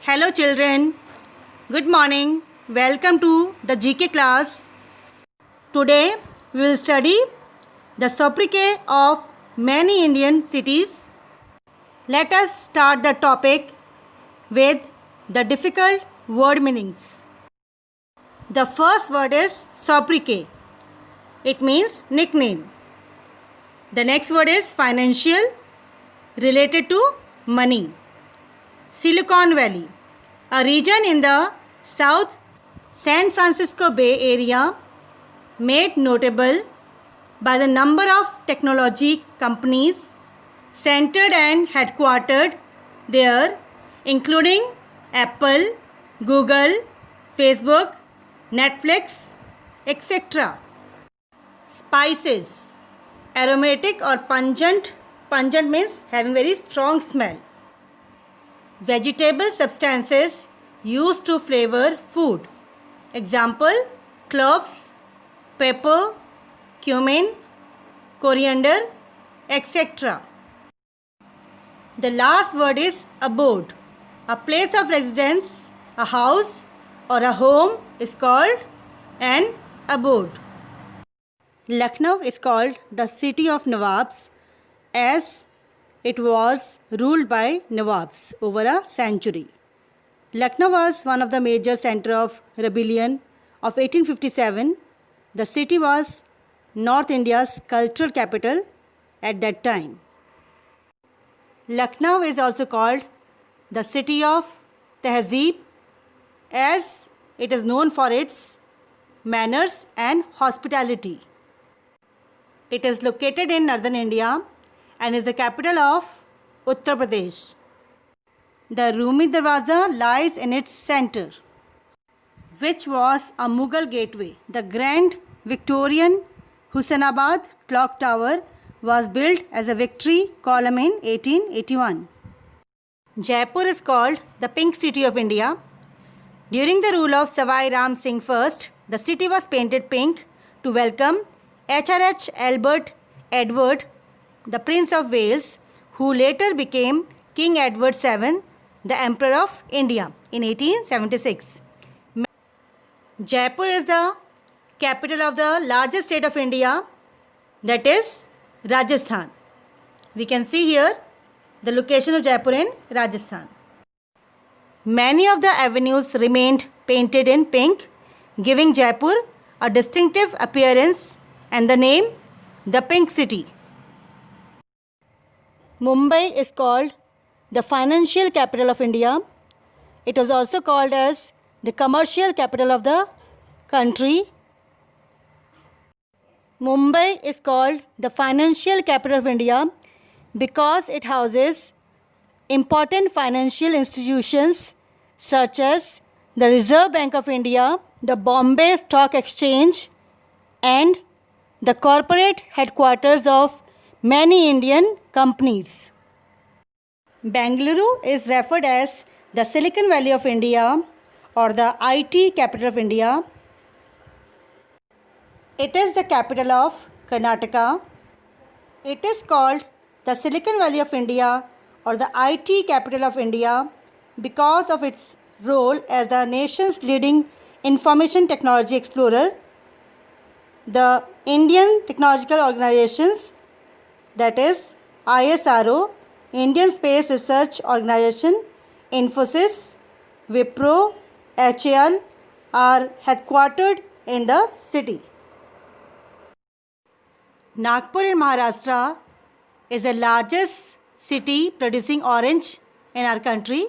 Hello children, good morning. Welcome to the GK class. Today we will study the sobriquet of many Indian cities. Let us start the topic with the difficult word meanings. The first word is sobriquet. It means nickname. The next word is financial, related to money. Silicon Valley, a region in the South San Francisco Bay Area made notable by the number of technology companies centered and headquartered there, including Apple, Google, Facebook, Netflix, etc. Spices, aromatic or pungent. Pungent means having very strong smell. Vegetable substances used to flavor food. Example, cloves, pepper, cumin, coriander, etc. The last word is abode. A place of residence, a house or a home is called an abode. Lucknow is called the city of Nawabs as it was ruled by Nawabs over a century. Lucknow was one of the major centers of rebellion of 1857. The city was North India's cultural capital at that time. Lucknow is also called the city of Tehzeeb as it is known for its manners and hospitality. It is located in northern India and is the capital of Uttar Pradesh. The Rumi Darwaza lies in its center, which was a Mughal gateway. The Grand Victorian Hussainabad Clock Tower was built as a victory column in 1881. Jaipur is called the Pink City of India. During the rule of Savai Ram Singh I, the city was painted pink to welcome HRH Albert Edward, the Prince of Wales, who later became King Edward VII, the Emperor of India in 1876. Jaipur is the capital of the largest state of India, that is Rajasthan. We can see here the location of Jaipur in Rajasthan. Many of the avenues remained painted in pink, giving Jaipur a distinctive appearance and the name the Pink City. Mumbai is called the financial capital of India. It was also called as the commercial capital of the country. Mumbai is called the financial capital of India because it houses important financial institutions such as the Reserve Bank of India, the Bombay Stock Exchange, and the corporate headquarters of many Indian companies. Bengaluru is referred as the Silicon Valley of India or the IT capital of India. It is the capital of Karnataka. It is called the Silicon Valley of India or the IT capital of India because of its role as the nation's leading information technology explorer. The Indian Technological Organizations, that is ISRO, Indian Space Research Organization, Infosys, Wipro, HAL are headquartered in the city. Nagpur in Maharashtra is the largest city producing orange in our country.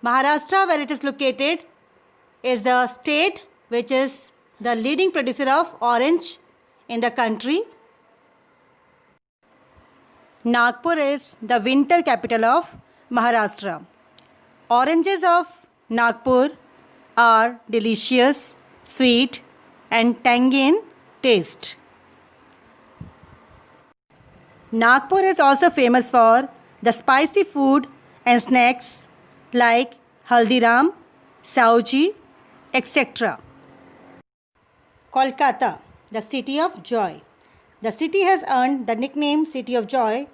Maharashtra, where it is located, is the state which is the leading producer of orange in the country. Nagpur is the winter capital of Maharashtra. Oranges of Nagpur are delicious, sweet, and tangy in taste. Nagpur is also famous for the spicy food and snacks like Haldiram, Sauji, etc. Kolkata, the city of joy. The city has earned the nickname City of Joy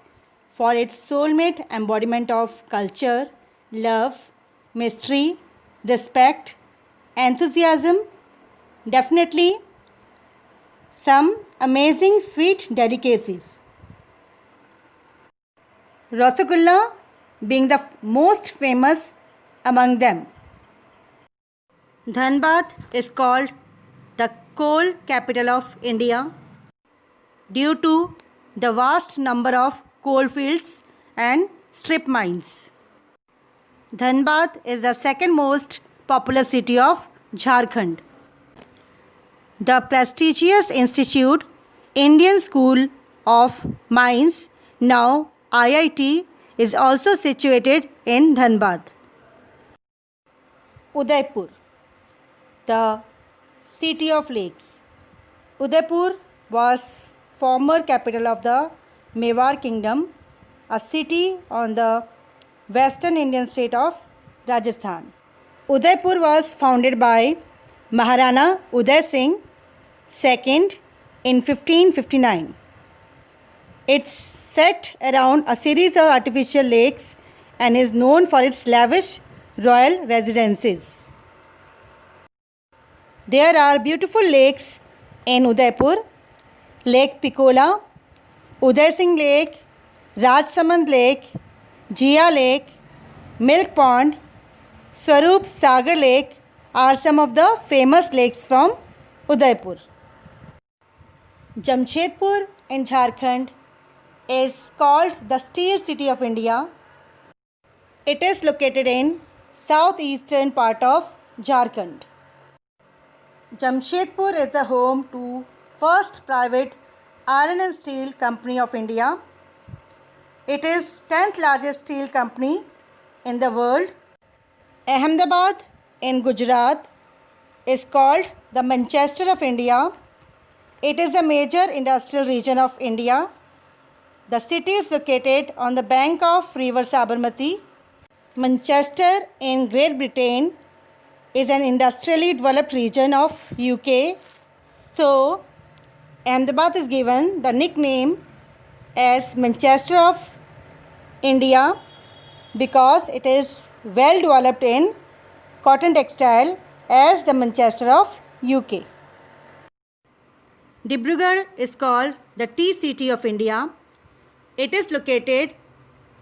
for its soulmate embodiment of culture, love, mystery, respect, enthusiasm, definitely some amazing sweet delicacies. Rasagulla being the most famous among them. Dhanbad is called the coal capital of India due to the vast number of coal fields and strip mines. Dhanbad is the second most populous city of Jharkhand. The prestigious institute Indian School of Mines, now IIT, is also situated in Dhanbad. Udaipur, the city of lakes. Udaipur was former capital of the Mewar Kingdom, a city on the western Indian state of Rajasthan. Udaipur was founded by Maharana Uday Singh II in 1559. It's set around a series of artificial lakes and is known for its lavish royal residences. There are beautiful lakes in Udaipur: Lake Pikola, Uday Singh Lake, Rajsamand Lake, Jia Lake, Milk Pond, Swarup Sagar Lake are some of the famous lakes from Udaipur. Jamshedpur in Jharkhand is called the Steel City of India. It is located in southeastern part of Jharkhand. Jamshedpur is the home to first private iron and steel company of India. It is 10th largest steel company in the world. Ahmedabad in Gujarat is called the Manchester of India. It is a major industrial region of India. The city is located on the bank of river Sabarmati. Manchester in Great Britain is an industrially developed region of UK. So, Ahmedabad is given the nickname as Manchester of India because it is well developed in cotton textile as the Manchester of UK. Dibrugarh is called the tea city of India. It is located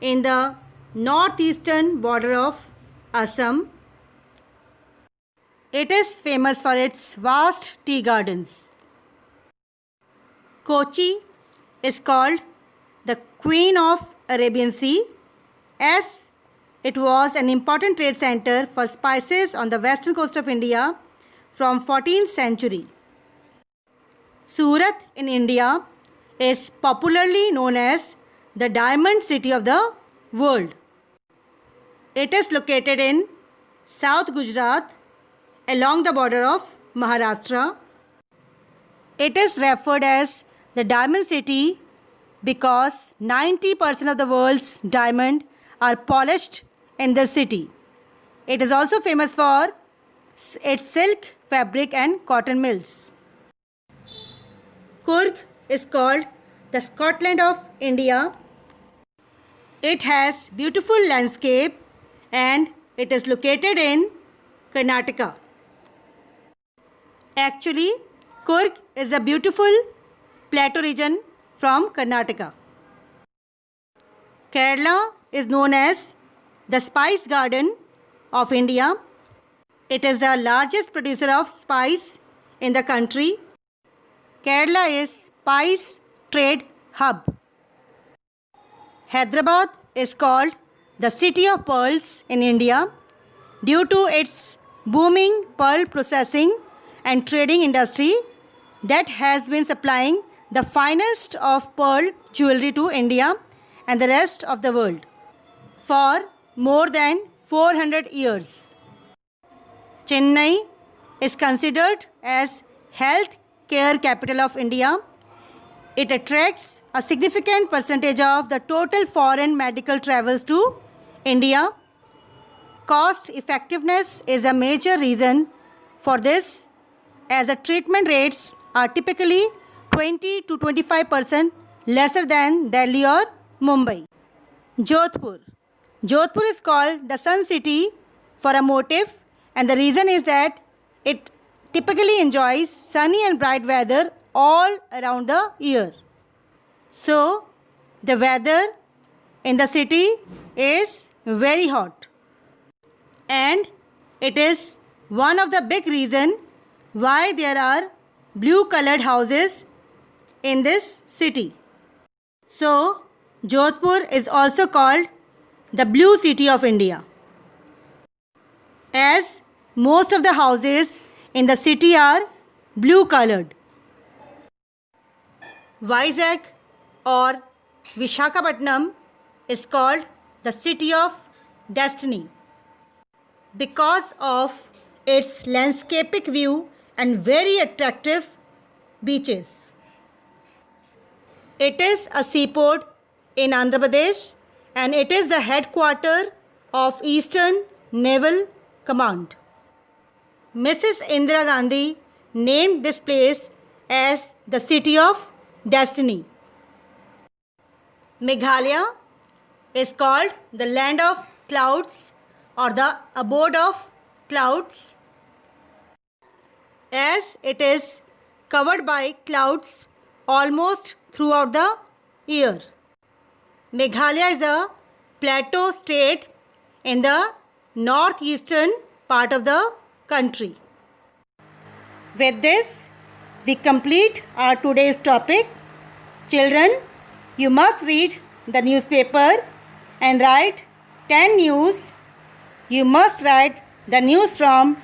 in the northeastern border of Assam. It is famous for its vast tea gardens. Kochi is called the Queen of Arabian Sea as it was an important trade center for spices on the western coast of India from 14th century. Surat in India is popularly known as the Diamond City of the world. It is located in South Gujarat along the border of Maharashtra. It is referred as the Diamond City because 90% of the world's diamond are polished in the city. It is also famous for its silk, fabric and cotton mills. Coorg is called the Scotland of India. It has beautiful landscape and it is located in Karnataka. Actually, Coorg is a beautiful plateau region from Karnataka. Kerala is known as the Spice Garden of India. It is the largest producer of spice in the country. Kerala is spice trade hub. Hyderabad is called the city of pearls in India due to its booming pearl processing and trading industry that has been supplying the finest of pearl jewelry to India and the rest of the world for more than 400 years. Chennai is considered as health care capital of India. It attracts a significant percentage of the total foreign medical travels to India. Cost effectiveness is a major reason for this as the treatment rates are typically 20 to 25% lesser than Delhi or Mumbai. Jodhpur, Jodhpur is called the Sun City for a motive, and the reason is that it typically enjoys sunny and bright weather all around the year. So, the weather in the city is very hot, and it is one of the big reason why there are blue colored houses in this city. So, Jodhpur is also called the blue city of India, as most of the houses in the city are blue colored. Vizag or Vishakhapatnam is called the city of destiny because of its landscapic view and very attractive beaches. It is a seaport in Andhra Pradesh, and it is the headquarters of Eastern Naval Command. Mrs. Indira Gandhi named this place as the city of destiny. Meghalaya is called the land of clouds or the abode of clouds, as it is covered by clouds almost throughout the year. Meghalaya is a plateau state in the northeastern part of the country. With this, we complete our today's topic. Children, you must read the newspaper and write 10 news. You must write the news from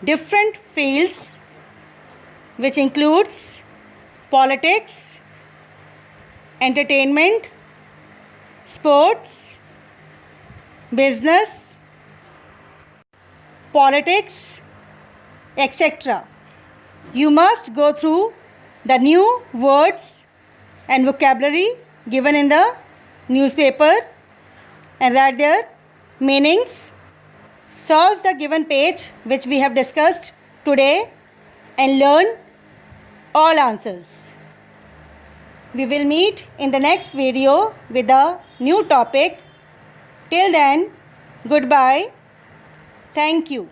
different fields, which includes politics, entertainment, sports, business, politics, etc. You must go through the new words and vocabulary given in the newspaper and write their meanings. Solve the given page which we have discussed today and learn all answers. We will meet in the next video with a new topic. Till then, goodbye. Thank you.